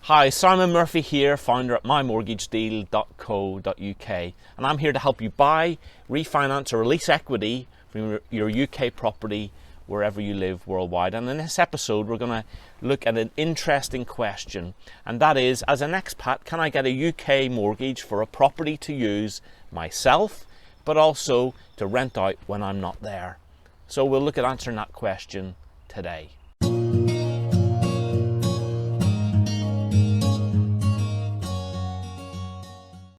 Hi, Simon Murphy here, founder at mymortgagedeal.co.uk, and I'm here to help you buy, refinance or release equity from your UK property wherever you live worldwide. And in this episode we're going to look at an interesting question, and that is, as an expat, can I get a UK mortgage for a property to use myself but also to rent out when I'm not there? So we'll look at answering that question today.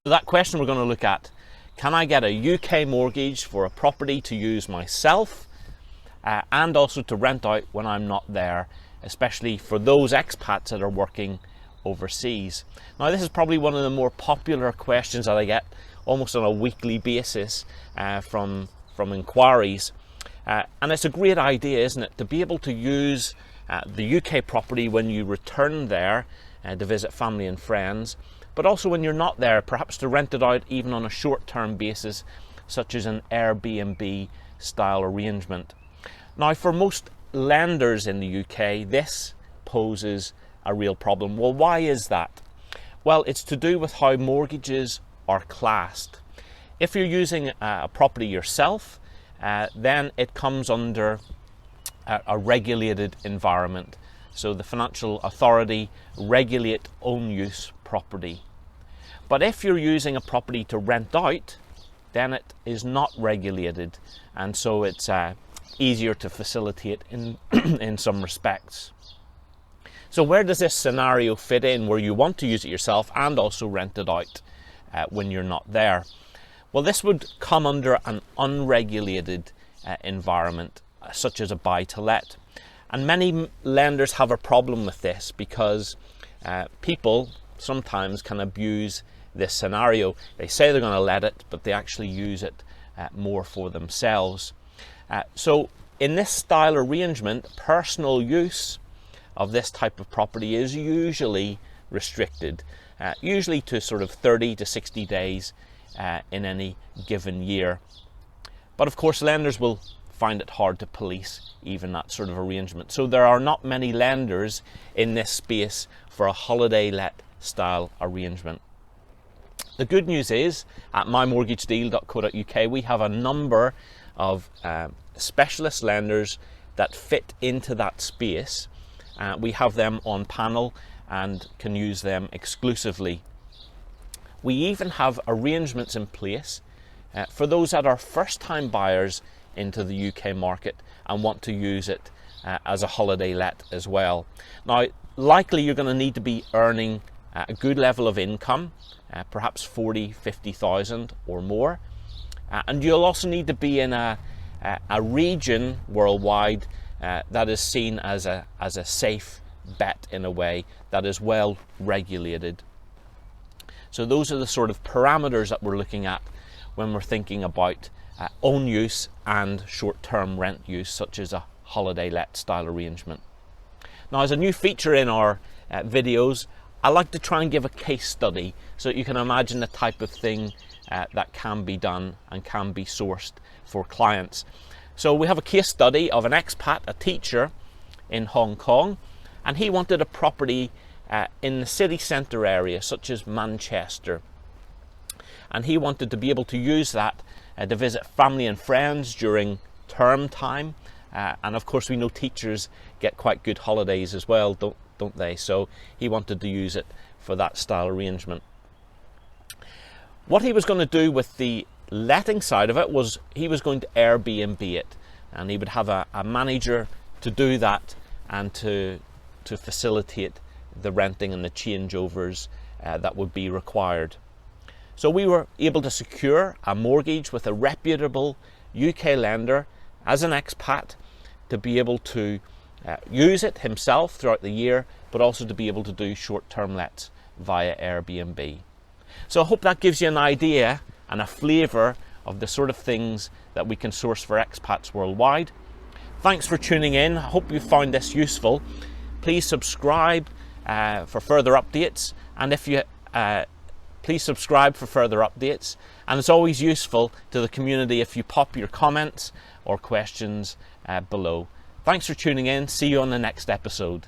So that question we're going to look at: can I get a UK mortgage for a property to use myself and also to rent out when I'm not there, especially for those expats that are working overseas? Now, this is probably one of the more popular questions that I get almost on a weekly basis from inquiries, and it's a great idea, isn't it, to be able to use the UK property when you return there to visit family and friends, but also when you're not there, perhaps to rent it out even on a short-term basis, such as an Airbnb style arrangement. Now, for most lenders in the UK, this poses a real problem. Well, why is that? Well, it's to do with how mortgages are classed. If you're using a property yourself, then it comes under a regulated environment. So the financial authority regulate own use property. But if you're using a property to rent out, then it is not regulated, and so it's easier to facilitate in some respects. So where does this scenario fit in, where you want to use it yourself and also rent it out when you're not there? Well, this would come under an unregulated environment, such as a buy-to-let. And many lenders have a problem with this because people sometimes can abuse this scenario. They say they're going to let it, but they actually use it more for themselves. So in this style arrangement, personal use of this type of property is usually restricted, usually to sort of 30 to 60 days in any given year. But of course, lenders will find it hard to police even that sort of arrangement. So there are not many lenders in this space for a holiday let style arrangement. The good news is, at mymortgagedeal.co.uk, we have a number of specialist lenders that fit into that space. We have them on panel and can use them exclusively. We even have arrangements in place for those that are first-time buyers into the UK market and want to use it as a holiday let as well. Now, likely you're going to need to be earning a good level of income, perhaps 50,000 or more, and you'll also need to be in a region worldwide that is seen as a safe bet, in a way that is well regulated. So those are the sort of parameters that we're looking at when we're thinking about own use and short-term rent use, such as a holiday let style arrangement. Now, as a new feature in our videos, I like to try and give a case study so that you can imagine the type of thing that can be done and can be sourced for clients. So we have a case study of an expat, a teacher in Hong Kong, and he wanted a property in the city centre area, such as Manchester. And he wanted to be able to use that to visit family and friends during term time. And of course, we know teachers get quite good holidays as well, don't they? So he wanted to use it for that style arrangement. What he was going to do with the letting side of it was he was going to Airbnb it, and he would have a manager to do that and to facilitate the renting and the changeovers that would be required. So we were able to secure a mortgage with a reputable UK lender as an expat to be able to use it himself throughout the year, but also to be able to do short-term lets via Airbnb. So I hope that gives you an idea and a flavour of the sort of things that we can source for expats worldwide. Thanks for tuning in. I hope you found this useful. Please subscribe for further updates, and please subscribe for further updates. And it's always useful to the community if you pop your comments or questions below. Thanks for tuning in. See you on the next episode.